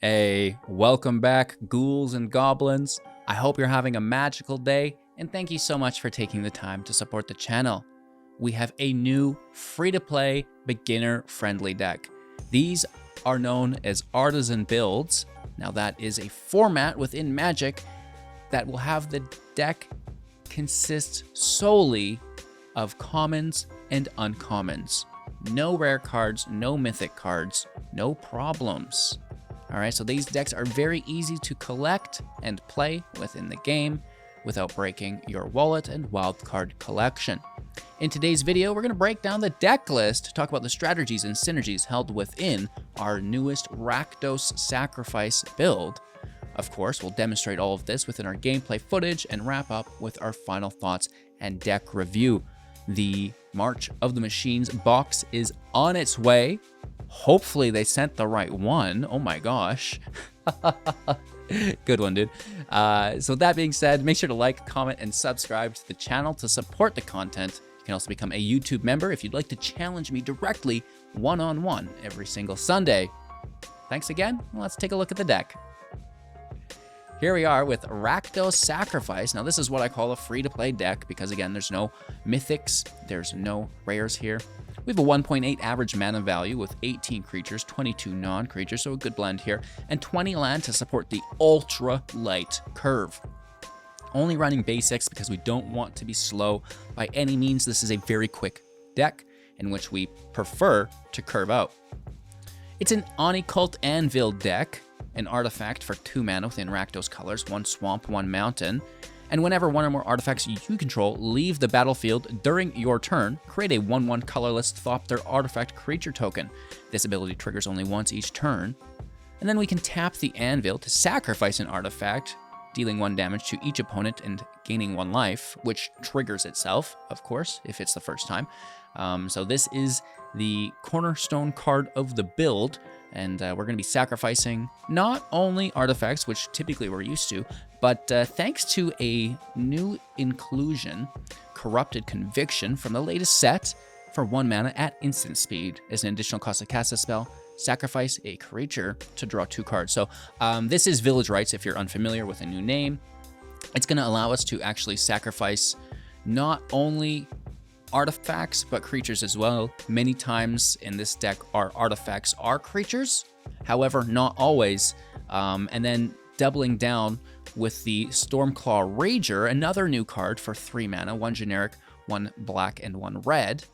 Hey, welcome back, ghouls and goblins. I hope you're having a magical day, and thank you so much for taking the time to support the channel. We have a new free-to-play, beginner-friendly deck. These are known as artisan builds. Now that is a format within Magic that will have the deck consist solely of commons and uncommons. No rare cards, no mythic cards, no problems. All right, so these decks are very easy to collect and play within the game without breaking your wallet and wildcard collection. In today's video, we're going to break down the deck list, talk about the strategies and synergies held within our newest Rakdos Sacrifice build. Of course, we'll demonstrate all of this within our gameplay footage and wrap up with our final thoughts and deck review. The March of the Machines box is on its way. Hopefully they sent the right one. Oh my gosh. Good one, dude. So that being said, make sure to like, comment, and subscribe to the channel to support the content. You can also become a YouTube member if you'd like to challenge me directly one-on-one every single Sunday. Thanks again. Let's take a look at the deck. Here we are with Rakdos Sacrifice. Now this is what I call a free-to-play deck because again, there's no mythics, there's no rares here. We have a 1.8 average mana value with 18 creatures, 22 non-creatures, so a good blend here, and 20 land to support the ultra-light curve. Only running basics because we don't want to be slow by any means. This is a very quick deck in which we prefer to curve out. It's an Oni-Cult Anvil deck, an artifact for 2 mana within Rakdos colors, 1 swamp, 1 mountain. And whenever one or more artifacts you control leave the battlefield during your turn, create a 1/1 colorless Thopter artifact creature token. This ability triggers only once each turn. And then we can tap the anvil to sacrifice an artifact, dealing 1 damage to each opponent and gaining 1 life, which triggers itself, of course, if it's the first time. So this is the cornerstone card of the build, and we're going to be sacrificing not only artifacts, which typically we're used to, but thanks to a new inclusion, Corrupted Conviction from the latest set, for 1 mana at instant speed. As an additional cost to cast a spell, sacrifice a creature to draw 2 cards. So this is Village Rites if you're unfamiliar with a new name. It's going to allow us to actually sacrifice not only artifacts, but creatures as well. Many times in this deck, our artifacts are creatures, however, not always. And then doubling down with the Stormclaw Rager, another new card for 3 mana, 1 generic, 1 black, and 1 red,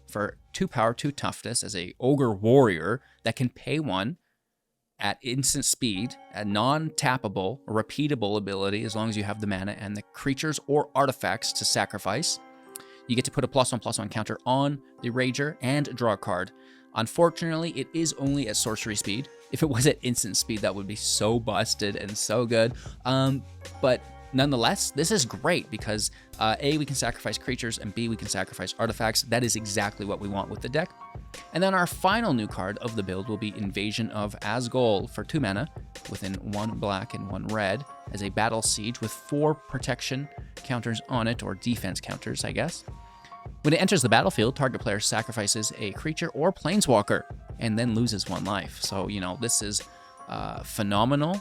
for 2 power, 2 toughness as a ogre warrior that can pay 1 at instant speed, a non-tappable, repeatable ability as long as you have the mana and the creatures or artifacts to sacrifice. You get to put a +1/+1 counter on the Rager and draw a card. Unfortunately, it is only at sorcery speed. If it was at instant speed, that would be so busted and so good. But nonetheless, this is great because A, we can sacrifice creatures, and B, we can sacrifice artifacts. That is exactly what we want with the deck. And then our final new card of the build will be Invasion of Azgol for 2 mana within 1 black and 1 red as a battle siege with 4 protection counters on it, or defense counters, I guess. When it enters the battlefield, target player sacrifices a creature or planeswalker and then loses 1 life. So, you know, this is phenomenal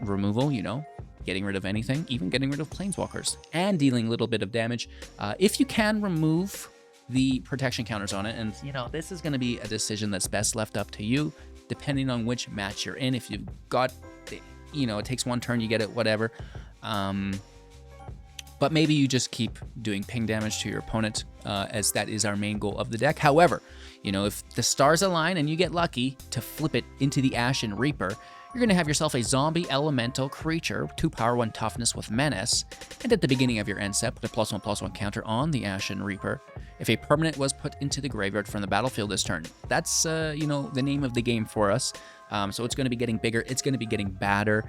removal, you know, getting rid of anything, even getting rid of planeswalkers, and dealing a little bit of damage. If you can remove the protection counters on it, and, you know, this is going to be a decision that's best left up to you, depending on which match you're in. If you've got, you know, it takes 1 turn, you get it, whatever. But maybe you just keep doing ping damage to your opponent, as that is our main goal of the deck. However, you know, if the stars align and you get lucky to flip it into the Ashen Reaper, you're going to have yourself a zombie elemental creature, 2 power, 1 toughness with menace, and at the beginning of your end step, put a +1/+1 counter on the Ashen Reaper if a permanent was put into the graveyard from the battlefield this turn. That's, you know, the name of the game for us. So it's going to be getting bigger, it's going to be getting badder,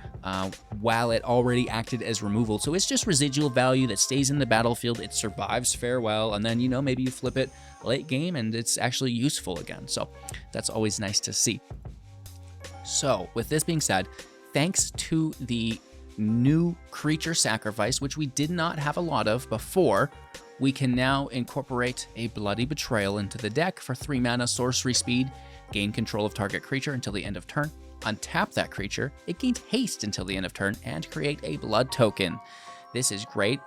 while it already acted as removal. So it's just residual value that stays in the battlefield, it survives farewell, and then, you know, maybe you flip it late game and it's actually useful again. So that's always nice to see. So with this being said, thanks to the new creature sacrifice, which we did not have a lot of before, we can now incorporate a Bloody Betrayal into the deck for 3 mana sorcery speed, gain control of target creature until the end of turn, untap that creature, it gains haste until the end of turn and create a blood token. This is great,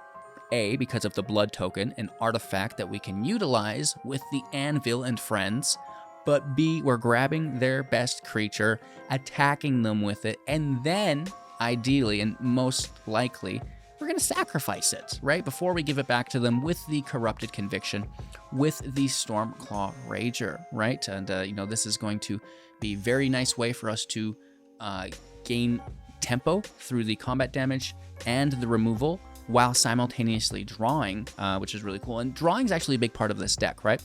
A, because of the blood token, an artifact that we can utilize with the Anvil and friends, but B, we're grabbing their best creature, attacking them with it, and then, ideally and most likely, we're going to sacrifice it, right? Before we give it back to them with the Corrupted Conviction, with the Stormclaw Rager, right? And, this is going to be a very nice way for us to gain tempo through the combat damage and the removal while simultaneously drawing, which is really cool. And drawing is actually a big part of this deck, right?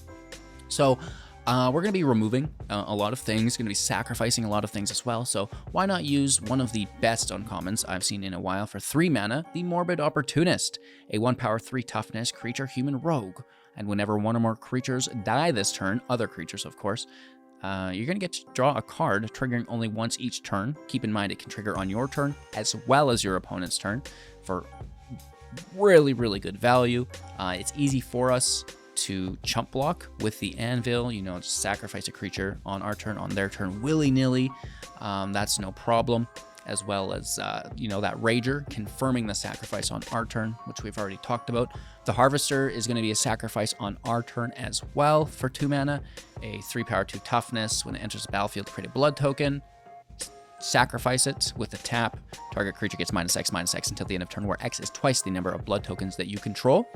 So we're going to be removing a lot of things, going to be sacrificing a lot of things as well. So why not use one of the best uncommons I've seen in a while for 3 mana, the Morbid Opportunist, a 1 power 3 toughness creature human rogue. And whenever one or more creatures die this turn, other creatures of course, you're going to get to draw a card, triggering only once each turn. Keep in mind it can trigger on your turn as well as your opponent's turn for really, really good value. It's easy for us to chump block with the Anvil, just sacrifice a creature on our turn, on their turn, willy-nilly. That's no problem. As well as, that Rager confirming the sacrifice on our turn, which we've already talked about. The Harvester is going to be a sacrifice on our turn as well for 2 mana. A 3 power 2 toughness. When it enters the battlefield, create a blood token. Sacrifice it with a tap. Target creature gets -X until the end of turn, where X is twice the number of blood tokens that you control.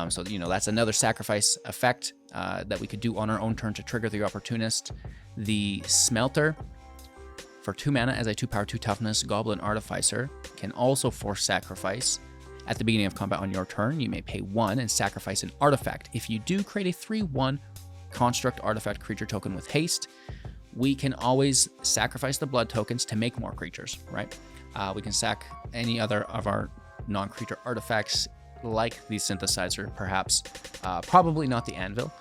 So, that's another sacrifice effect that we could do on our own turn to trigger the Opportunist. The Smelter, for 2 mana as a 2 power 2 toughness Goblin Artificer, can also force sacrifice. At the beginning of combat on your turn, you may pay 1 and sacrifice an artifact. If you do, create a 3/1 construct artifact creature token with haste. We can always sacrifice the blood tokens to make more creatures, right? We can sack any other of our non-creature artifacts, like the Synthesizer, perhaps. Probably not the Anvil.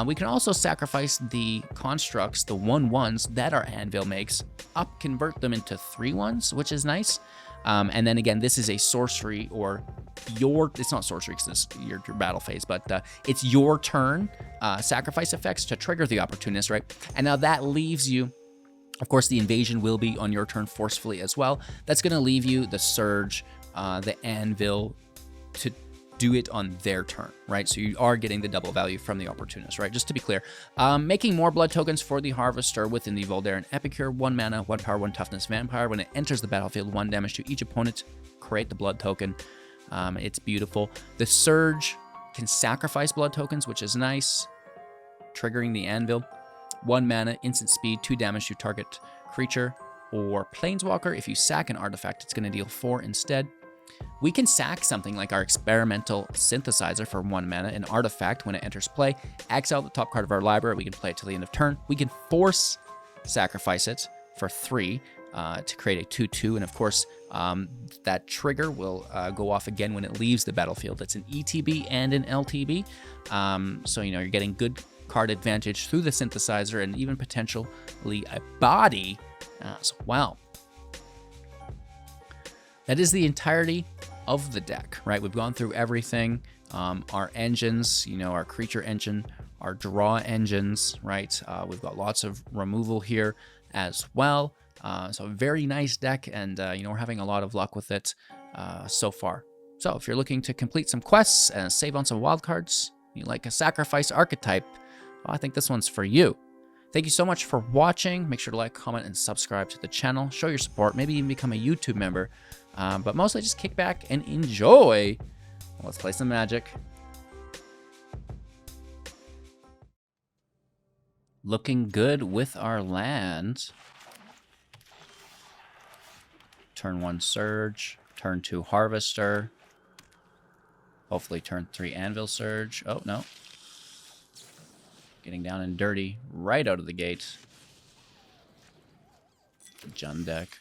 We can also sacrifice the constructs, the 1/1s that our Anvil makes, convert them into 3/1s, which is nice. And then again, this is a sorcery, or it's not sorcery because it's your battle phase, but it's your turn sacrifice effects to trigger the Opportunist, right? And now that leaves you, of course, the Invasion will be on your turn forcefully as well. That's going to leave you the Surge, the Anvil, to do it on their turn, right? So you are getting the double value from the Opportunist, right? Just to be clear. Making more blood tokens for the Harvester within the Voldaren Epicure, 1 mana, 1 power, 1 toughness vampire. When it enters the battlefield, 1 damage to each opponent. Create the blood token. It's beautiful. The Surge can sacrifice blood tokens, which is nice. Triggering the Anvil. 1 mana, instant speed, 2 damage to target creature or planeswalker. If you sack an artifact, it's going to deal 4 instead. We can sack something like our Experimental Synthesizer for 1 mana, an artifact. When it enters play, exile the top card of our library. We can play it till the end of turn. We can force sacrifice it for 3 to create a 2/2. And of course, that trigger will go off again when it leaves the battlefield. It's an ETB and an LTB. So, you're getting good card advantage through the Synthesizer and even potentially a body as well. That is the entirety of the deck, right? We've gone through everything. Our engines, our creature engine, our draw engines, right? We've got lots of removal here as well. So a very nice deck, and we're having a lot of luck with it so far. So if you're looking to complete some quests and save on some wildcards, you like a sacrifice archetype, well, I think this one's for you. Thank you so much for watching. Make sure to like, comment, and subscribe to the channel. Show your support. Maybe even become a YouTube member. But mostly just kick back and enjoy. Let's play some Magic. Looking good with our land. Turn 1 Surge. Turn 2 Harvester. Hopefully turn 3 Anvil Surge. Oh, no. Getting down and dirty right out of the gate. Jund deck.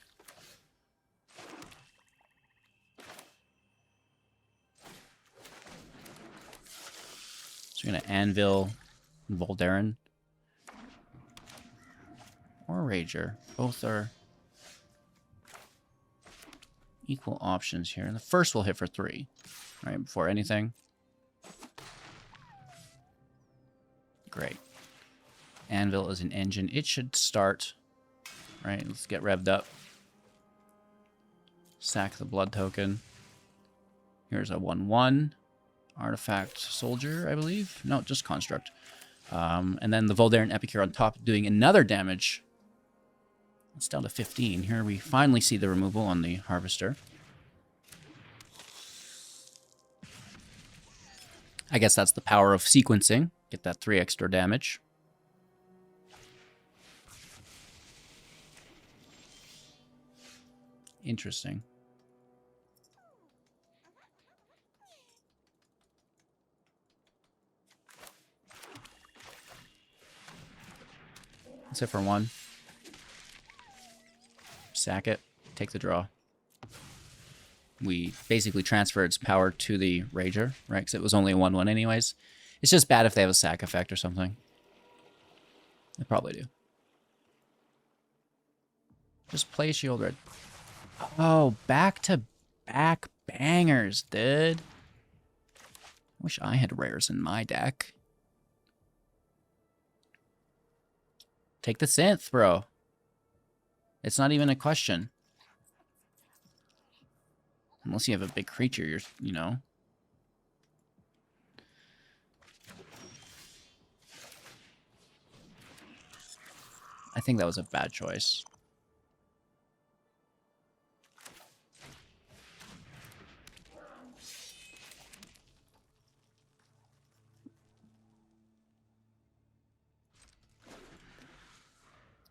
So we're going to Anvil, Voldaren, or Rager. Both are equal options here. And the first will hit for 3, right, before anything. Great. Anvil is an engine. It should start right? Let's get revved up. Sack the blood token. Here's a 1/1 artifact soldier, I believe. No, just construct. And then the Voldaren Epicure on top doing another damage. It's down to 15. Here we finally see the removal on the Harvester. I guess that's the power of sequencing. Get that 3 extra damage. Interesting. That's it for 1. Sack it. Take the draw. We basically transfer its power to the Rager, right? Because it was only a 1/1 anyways. It's just bad if they have a sack effect or something. They probably do. Just play Shield Red. Oh, back-to-back bangers, dude. Wish I had rares in my deck. Take the synth, bro. It's not even a question. Unless you have a big creature, you know. I think that was a bad choice.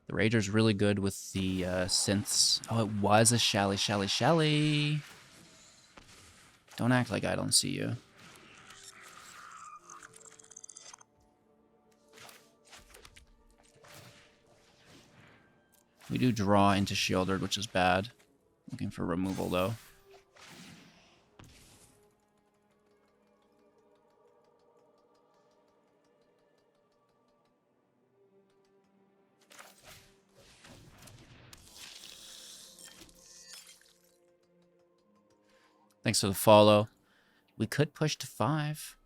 The Rager's really good with the synths. Oh, it was a Shally. Don't act like I don't see you. We do draw into Shieldred, which is bad. Looking for removal, though. Thanks for the follow. We could push to 5.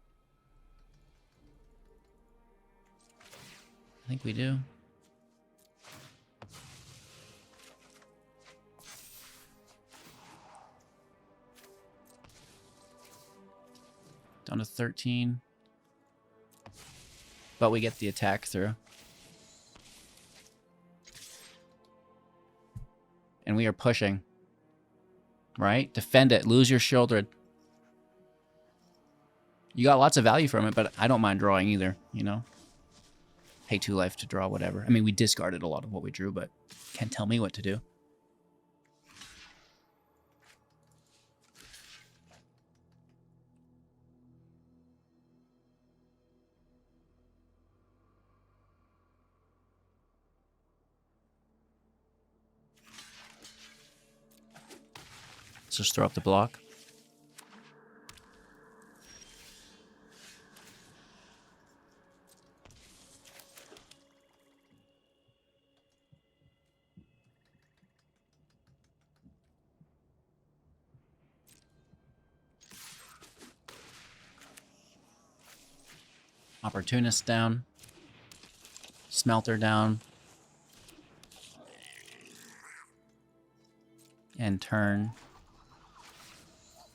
I think we do. Down to 13. But we get the attack through. And we are pushing. Right? Defend it. Lose your Shieldred. You got lots of value from it, but I don't mind drawing either, you know? Pay 2 life to draw whatever. I mean, we discarded a lot of what we drew, but can't tell me what to do. Let's just throw up the block. Opportunist down. Smelter down. And turn.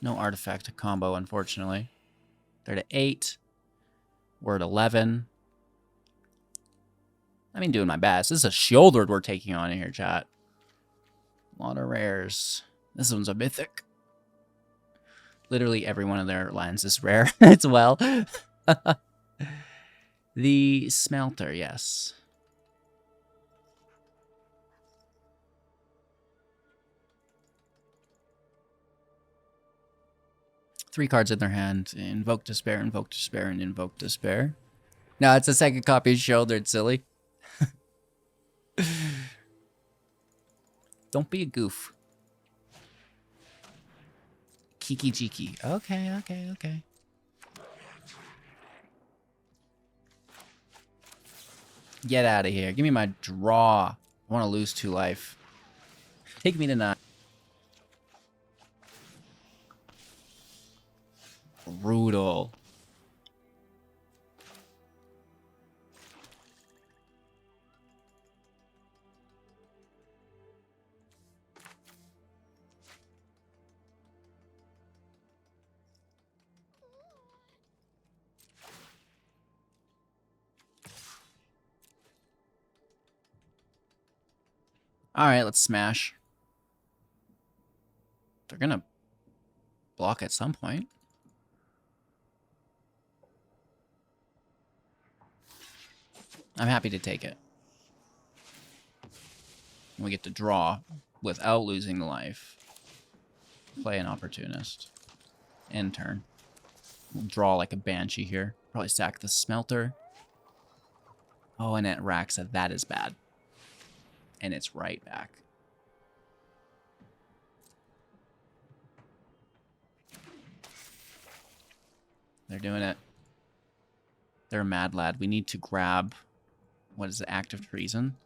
No artifact to combo, unfortunately. They're to 8. We're at 11. I mean, doing my best. This is a Shieldred we're taking on here, chat. A lot of rares. This one's a mythic. Literally every one of their lands is rare as well. The Smelter, yes. Three cards in their hand. Invoke Despair, Invoke Despair, and Invoke Despair. No, it's a second copy of Shieldred, silly. Don't be a goof. Kiki Jiki. Okay. Get out of here. Give me my draw. I want to lose 2 life. Take me to 9. Brutal. Alright, let's smash. They're gonna block at some point. I'm happy to take it. We get to draw without losing the life. Play an Opportunist. End turn. We'll draw like a Banshee here. Probably sack the Smelter. Oh, and it racks it. That is bad. And it's right back. They're doing it. They're a mad lad. We need to grab... What is it? Act of Treason?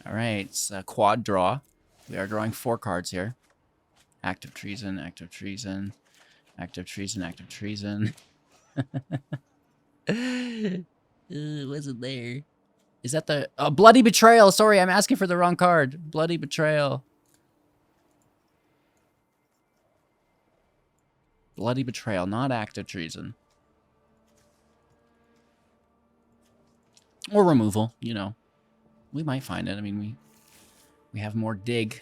Alright, it's a quad draw. We are drawing 4 cards here. Act of Treason, Act of Treason, Act of Treason, Act of Treason. Wasn't there. Is that the... Oh, Bloody Betrayal! Sorry, I'm asking for the wrong card. Bloody Betrayal. Bloody Betrayal, not Act of Treason. Or removal, you know. We might find it. I mean, we have more dig.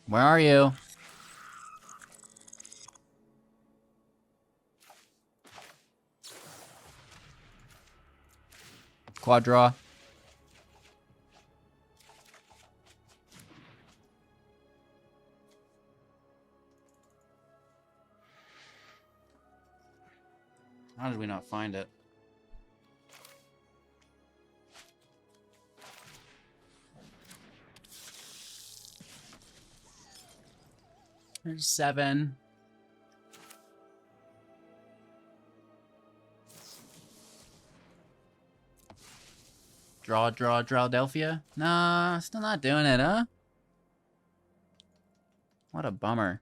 Where are you? Quad draw. How did we not find it? There's 7. Draw, Delphia? Nah, still not doing it, huh? What a bummer.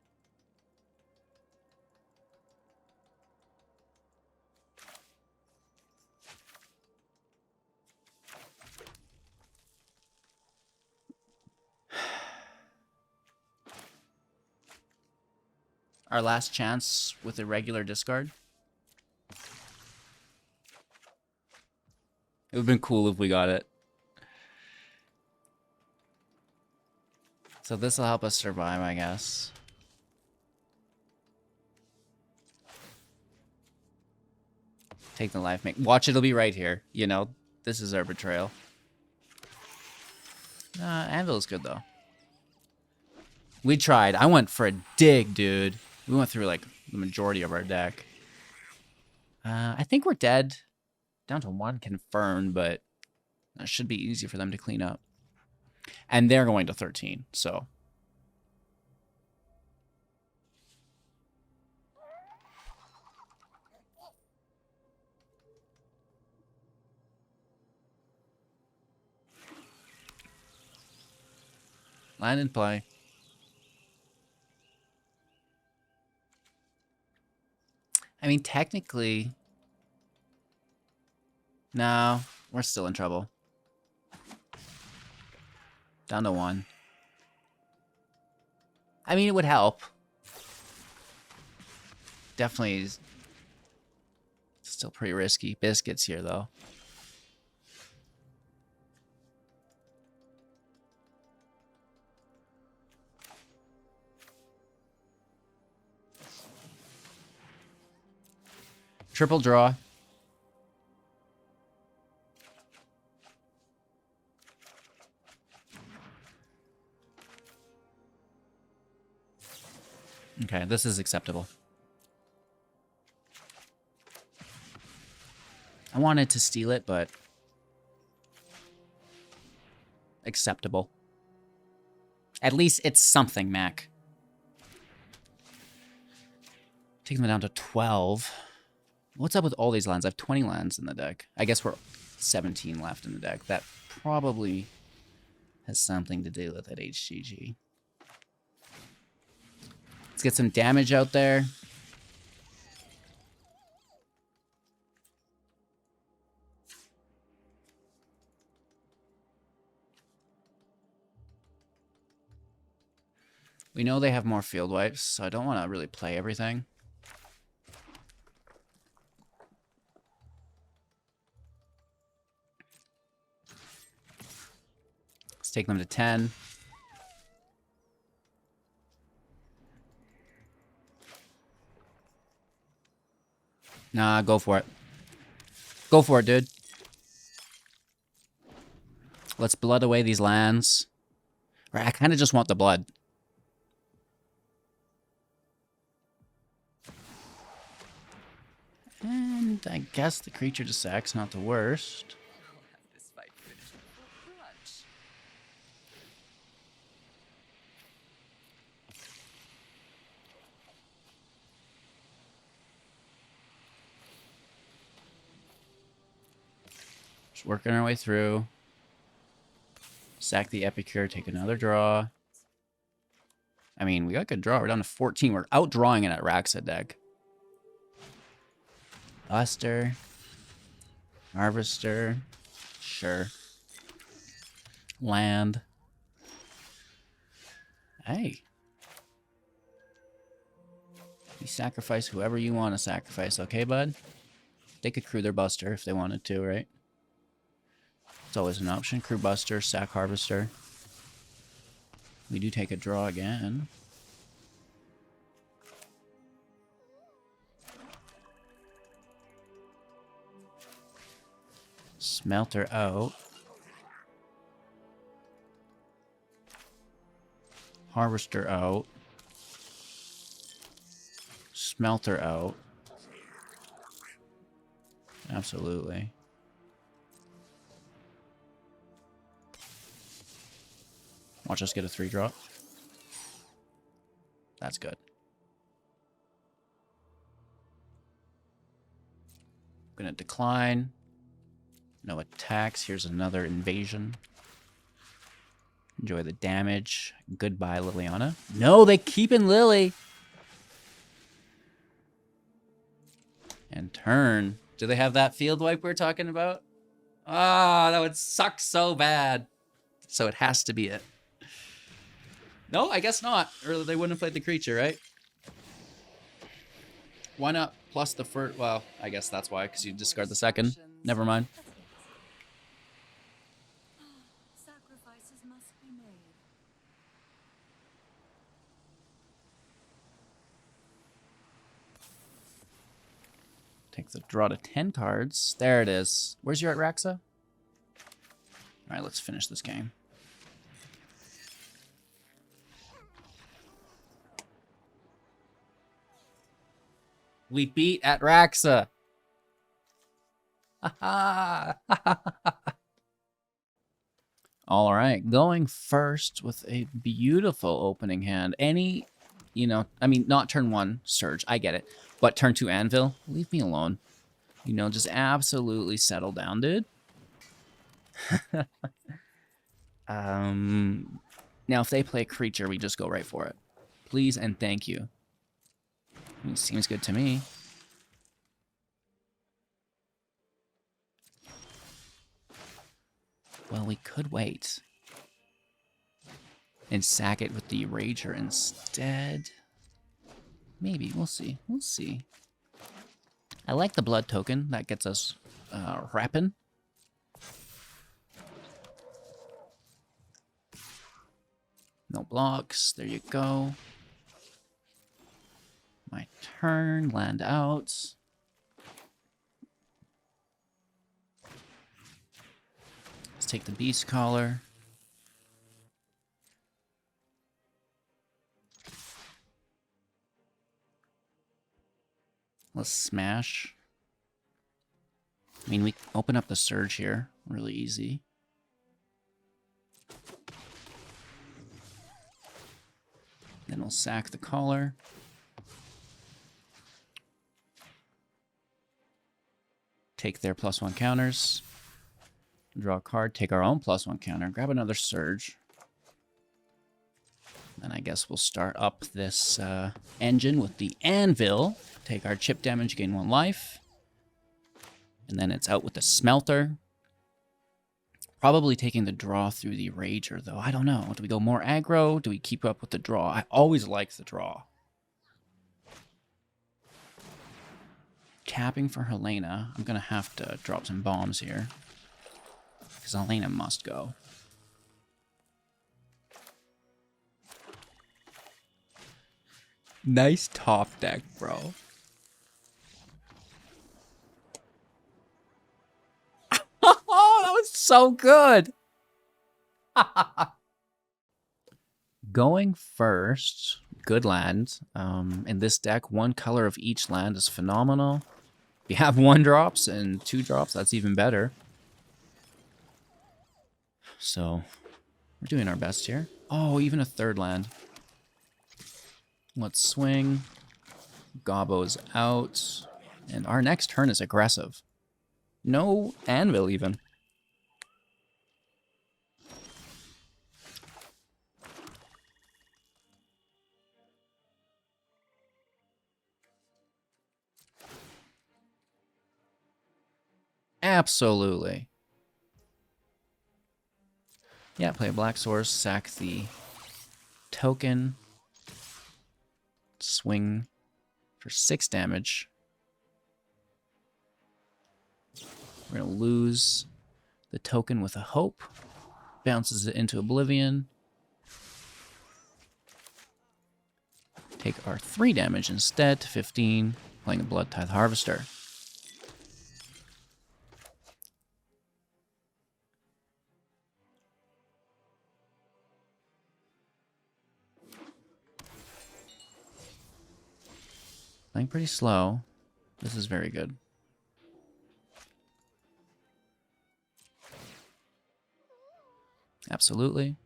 Our last chance with a regular discard. It would have been cool if we got it. So this will help us survive, I guess. Take the life. Watch, it'll be right here. You know, this is our betrayal. Anvil's good, though. We tried. I went for a dig, dude. We went through, like, the majority of our deck. I think we're dead. Down to 1 confirmed, but that should be easy for them to clean up. And they're going to 13, so. Land in play. I mean, technically... No, we're still in trouble. Down to 1. I mean, it would help. Definitely is still pretty risky. Biscuits here, though. Triple draw. Okay, this is acceptable. I wanted to steal it, but acceptable. At least it's something, Mac. Taking them down to 12. What's up with all these lands? I have 20 lands in the deck. I guess we're 17 left in the deck. That probably has something to do with it, HGG. Let's get some damage out there. We know they have more field wipes, so I don't want to really play everything. Let's take them to 10. Nah, go for it. Go for it, dude. Let's blood away these lands. Right, I kind of just want the blood. And I guess the creature to sack's not the worst. Just working our way through. Sack the Epicure, take another draw. I mean, we got a good draw. We're down to 14. We're outdrawing it at Rakdos deck. Buster. Harvester. Sure. Land. Hey. You sacrifice whoever you want to sacrifice, okay, bud? They could crew their Buster if they wanted to, right? It's always an option. Crew Buster, Sack Harvester. We do take a draw again. Smelter out. Harvester out. Smelter out. Absolutely. Watch us get a 3-drop. That's good. Gonna decline. No attacks. Here's another invasion. Enjoy the damage. Goodbye, Liliana. No, they keep in Lily. And turn. Do they have that field wipe we're talking about? Ah, that would suck so bad. So it has to be it. No, I guess not. Or they wouldn't have played the creature, right? Why not plus the first? Well, I guess that's why, because you discard the second. Never mind. Sacrifices must be made. Take the draw to 10 cards. There it is. Where's your at Raxa? All right, let's finish this game. We beat at Raxa. All right, going first with a beautiful opening hand. Any, you know, I mean, not turn 1 Surge, I get it. But turn 2 Anvil, leave me alone. You know, just absolutely settle down, dude. Now, if they play a creature, we just go right for it. Please and thank you. It seems good to me. Well, we could wait. And sack it with the Rager instead. Maybe. We'll see. We'll see. I like the blood token. That gets us rapping. No blocks. There you go. My turn. Land out. Let's take the Beast Collar. Let's smash. I mean, we open up the Surge here. Really easy. Then we'll sack the Collar. Take their +1 counters. Draw a card. Take our own +1 counter. Grab another Surge. Then I guess we'll start up this engine with the Anvil. Take our chip damage, gain 1 life. And then it's out with the Smelter. Probably taking the draw through the Rager, though. I don't know. Do we go more aggro? Do we keep up with the draw? I always like the draw. Tapping for Helena. I'm going to have to drop some bombs here. Because Helena must go. Nice top deck, bro. Oh, that was so good. Going first, good land. In this deck, one color of each land is phenomenal. If you have 1-drops and 2-drops, that's even better. So, we're doing our best here. Oh, even a 3rd land. Let's swing. Gobbo's out. And our next turn is aggressive. No Anvil, even. Absolutely. Yeah, play a black source, sack the token, swing for 6 damage. We're going to lose the token with a hope. Bounces it into oblivion. Take our 3 damage instead to 15, playing a Bloodtithe Harvester. Playing pretty slow. This is very good. Absolutely.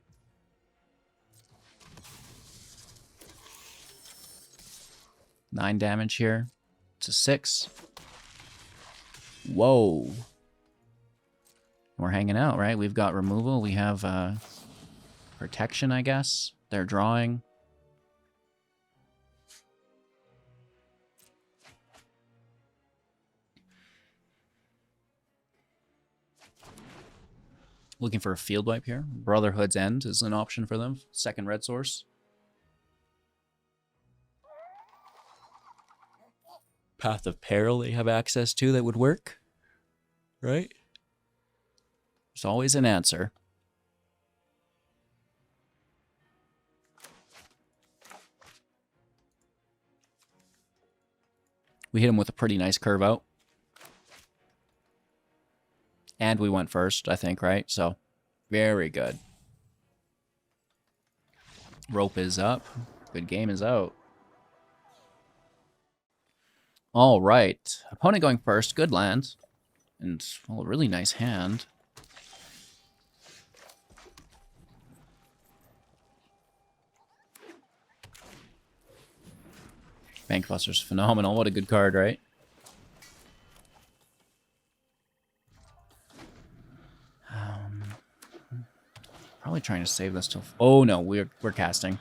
Nine damage here to 6. Whoa. We're hanging out, right? We've got removal. We have protection, I guess. They're drawing. Looking for a field wipe here. Brotherhood's End is an option for them. 2nd red source. Path of Peril they have access to that would work. Right? There's always an answer. We hit him with a pretty nice curve out. And we went first, I think, right? So, very good. Rope is up. Good game is out. All right. Opponent going first. Good land. And, well, a really nice hand. Bankbuster's phenomenal. What a good card, right? Probably trying to save this till... Oh, no. We're casting.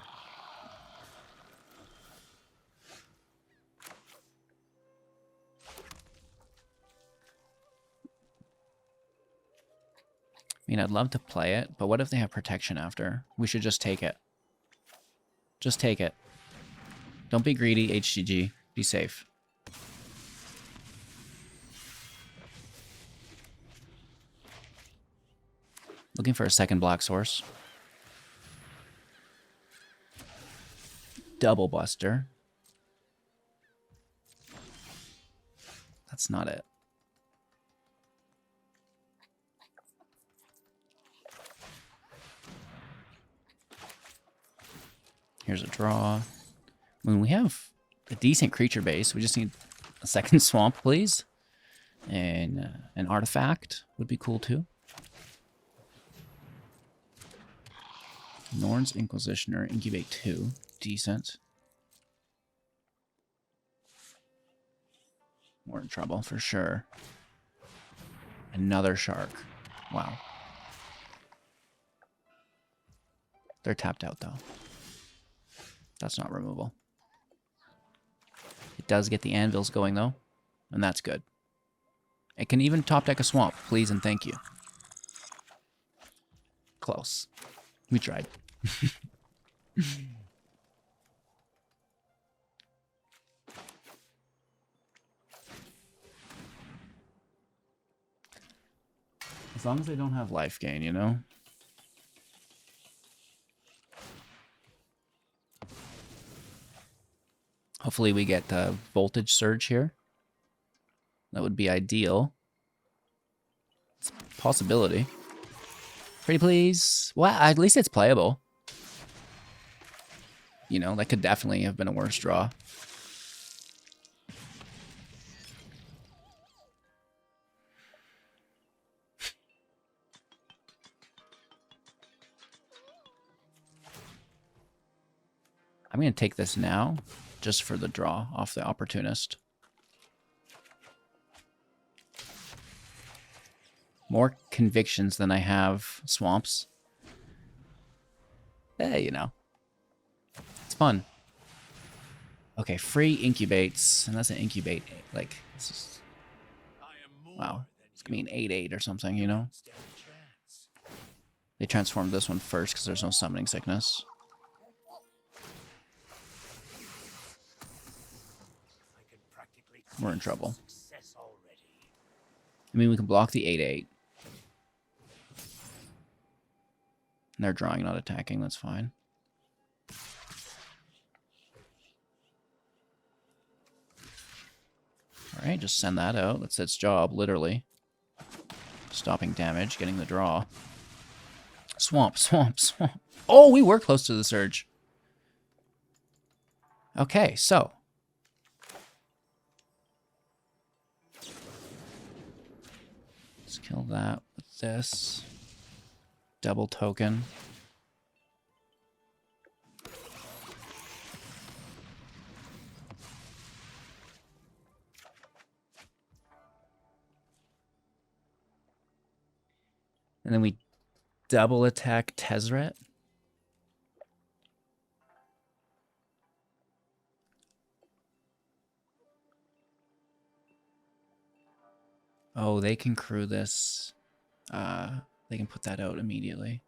I mean, I'd love to play it, but what if they have protection after? We should just take it. Just take it. Don't be greedy, HGG. Be safe. Looking for a 2nd black source. Double Buster. That's not it. Here's a draw. When we have a decent creature base, we just need a 2nd swamp, please. And an artifact would be cool too. Norn's Inquisitioner, Incubate 2. Decent. We're in trouble for sure. Another shark. Wow. They're tapped out though. That's not removal. It does get the anvils going though, and that's good. It can even top deck a swamp, please and thank you. Close. We tried. As long as they don't have life gain, you know? Hopefully we get voltage surge here. That would be ideal. It's a possibility. Pretty please. Well, at least it's playable. You know, that could definitely have been a worse draw. I'm going to take this now, just for the draw off the Opportunist. More convictions than I have swamps. Hey, you know. It's fun. Okay, free incubates. And that's an incubate. Like, it's just... Wow. It's going to be an 8/8 or something, you know? They transformed this one first because there's no summoning sickness. We're in trouble. I mean, we can block the 8/8. And they're drawing, not attacking. That's fine. Alright, just send that out. That's its job, literally. Stopping damage, getting the draw. Swamp, swamp, swamp. Oh, we were close to the surge. Okay, so... let's kill that with this. Double token. And then we double attack Tezzeret. Oh, they can crew this. They can put that out immediately.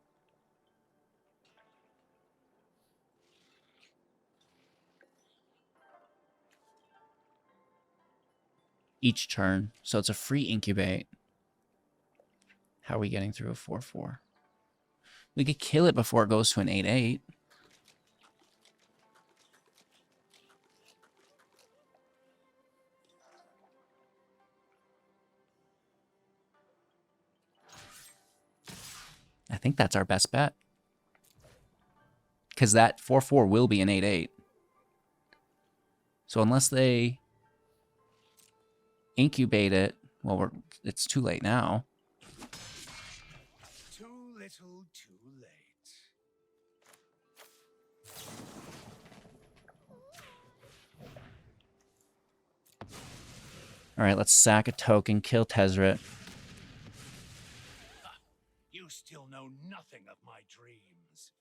Each turn. So it's a free incubate. How are we getting through a 4/4? We could kill it before it goes to an 8/8. I think that's our best bet. Because that 4/4 will be an 8/8. So unless they incubate it, well, it's too late now. Too little, too late. All right, let's sack a token, kill Tezzeret. You still know nothing of my dreams.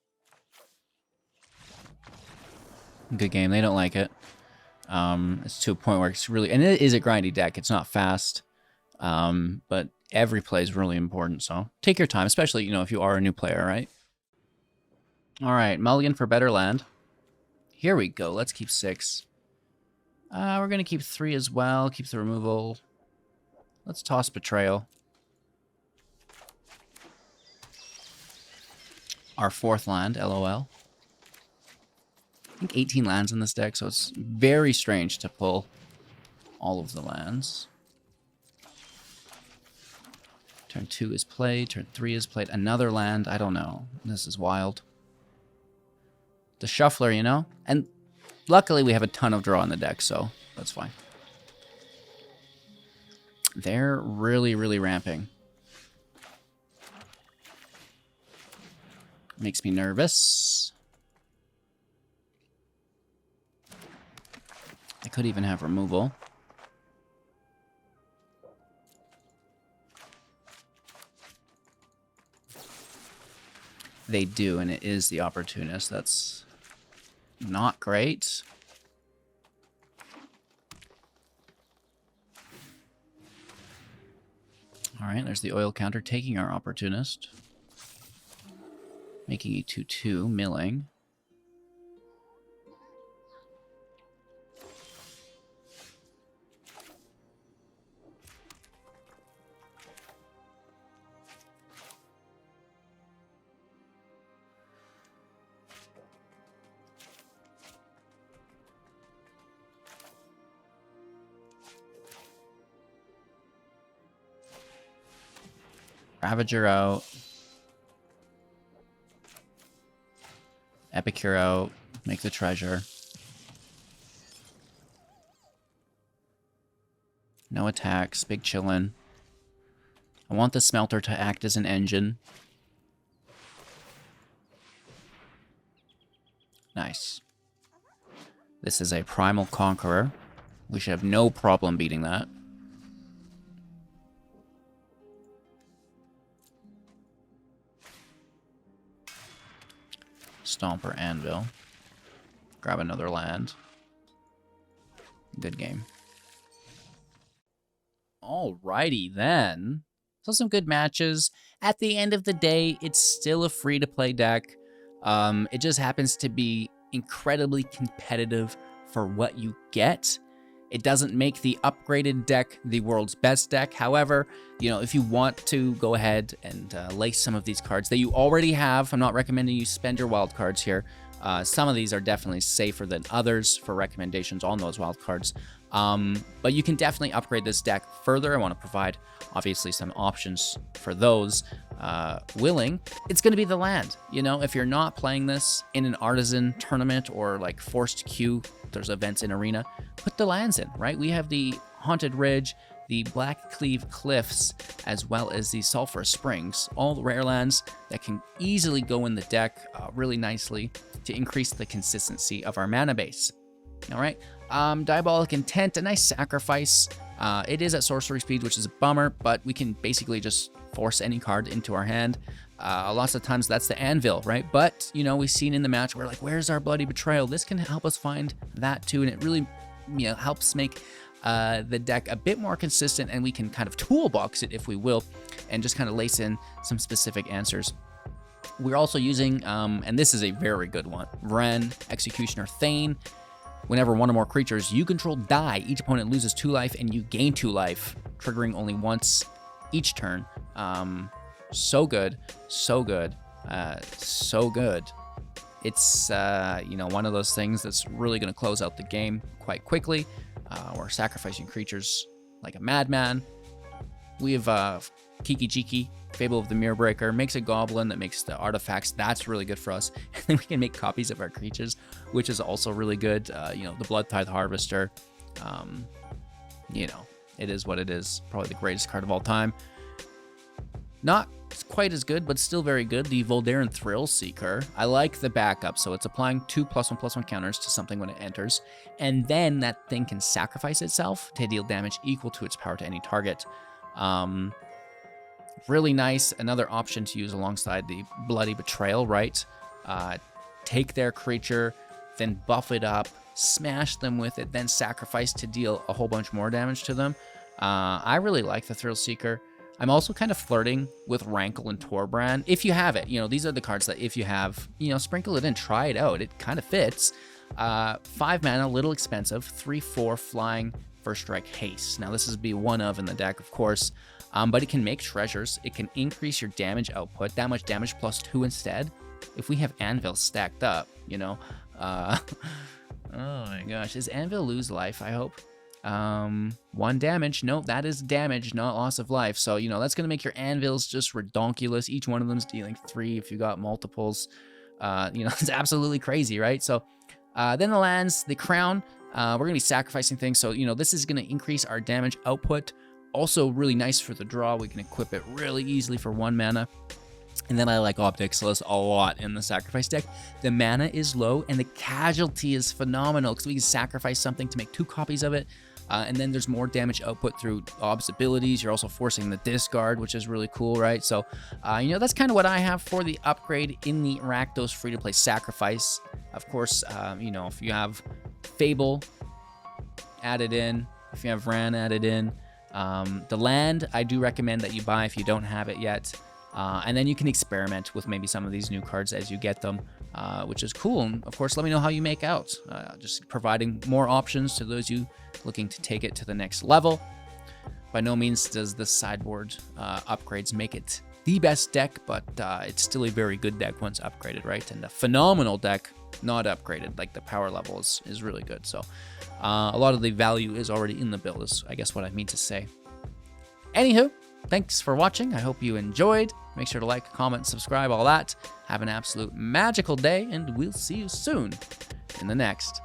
Good game. They don't like it. It's to a point where it's really... and it is a grindy deck. It's not fast. But every play is really important, so take your time, especially, you know, if you are a new player, right? All right, mulligan for better land. Here we go. Let's keep 6. We're going to keep 3 as well. Keep the removal. Let's toss Betrayal. Our 4th land, LOL. I think 18 lands in this deck, so it's very strange to pull all of the lands. Turn 2 is played. Turn 3 is played. Another land. I don't know. This is wild. The shuffler, you know? And luckily we have a ton of draw in the deck, so that's fine. They're really, really ramping. Makes me nervous. I could even have removal. They do, and it is the Opportunist. That's not great. All right, there's the oil counter taking our Opportunist. making a 2/2, milling. Ravager out. Epicure out. Make the treasure. No attacks. Big chillin'. I want the smelter to act as an engine. Nice. This is a Primal Conqueror. We should have no problem beating that. Stomper Anvil. Grab another land. Good game. Alrighty then. So some good matches. At the end of the day, it's still a free-to-play deck. It just happens to be incredibly competitive for what you get. It doesn't make the upgraded deck the world's best deck. However, you know, if you want to go ahead and lace some of these cards that you already have, I'm not recommending you spend your wild cards here. Some of these are definitely safer than others for recommendations on those wild cards. But you can definitely upgrade this deck further. I want to provide, obviously, some options for those willing. It's going to be the land. You know, if you're not playing this in an Artisan tournament or like forced queue, there's events in Arena, put the lands in, right? We have the Haunted Ridge, the Black Cleave Cliffs, as well as the Sulphur Springs, all rare lands that can easily go in the deck really nicely to increase the consistency of our mana base. All right, Diabolic Intent, a nice sacrifice. It is at sorcery speed, which is a bummer, but we can basically just force any card into our hand. Lots of times that's the Anvil, right? But, you know, we've seen in the match, we're like, where's our Bloody Betrayal? This can help us find that too, and it really, you know, helps make the deck a bit more consistent, and we can kind of toolbox it, if we will, and just kind of lace in some specific answers. We're also using, and this is a very good one, Wrenn, Executioner Thane. Whenever one or more creatures you control die, each opponent loses 2 life and you gain 2 life, triggering only once each turn. So good, so good, so good. It's, you know, one of those things that's really going to close out the game quite quickly. We're sacrificing creatures like a madman. We have Kiki Jiki, Fable of the Mirror Breaker, makes a goblin that makes the artifacts. That's really good for us. And then we can make copies of our creatures, which is also really good. You know, the Bloodtithe Harvester. You know, it is what it is. Probably the greatest card of all time. Not quite as good, but still very good. The Voldaren Thrillseeker. I like the backup, so it's applying 2 +1/+1 counters to something when it enters, and then that thing can sacrifice itself to deal damage equal to its power to any target. Really nice. Another option to use alongside the Bloody Betrayal, right? Take their creature, then buff it up, smash them with it, then sacrifice to deal a whole bunch more damage to them. I really like the Thrillseeker. I'm also kind of flirting with Rankle and Torbrand. If you have it, you know, these are the cards that if you have, you know, sprinkle it in, try it out. It kind of fits. 5 mana, a little expensive. 3/4 flying, first strike, haste. Now this is be one of in the deck, of course, but it can make treasures. It can increase your damage output, that much damage +2 instead. If we have Anvil stacked up, you know, oh my gosh, does Anvil lose life, I hope? 1 damage. No, that is damage, not loss of life. So, you know, that's going to make your anvils just redonkulous. Each one of them is dealing 3 if you got multiples. You know, it's absolutely crazy, right? So, then the lands, the crown, we're going to be sacrificing things. So, you know, this is going to increase our damage output. Also really nice for the draw. We can equip it really easily for 1 mana. And then I like Optixilus a lot in the sacrifice deck. The mana is low and the casualty is phenomenal because we can sacrifice something to make 2 copies of it. And then there's more damage output through Ob's abilities. You're also forcing the discard, which is really cool, right? So, you know, that's kind of what I have for the upgrade in the Rakdos free-to-play sacrifice. Of course, you know, if you have Fable added in, if you have Wrenn added in, the land, I do recommend that you buy if you don't have it yet. And then you can experiment with maybe some of these new cards as you get them, which is cool. And of course, let me know how you make out. Just providing more options to those you looking to take it to the next level. By no means does the sideboard upgrades make it the best deck, but it's still a very good deck once upgraded, right? And a phenomenal deck not upgraded. Like, the power level is really good. So a lot of the value is already in the build, is I guess what I mean to say. Anywho, thanks for watching. I hope you enjoyed. Make sure to like, comment, subscribe, all that. Have an absolute magical day, and we'll see you soon in the next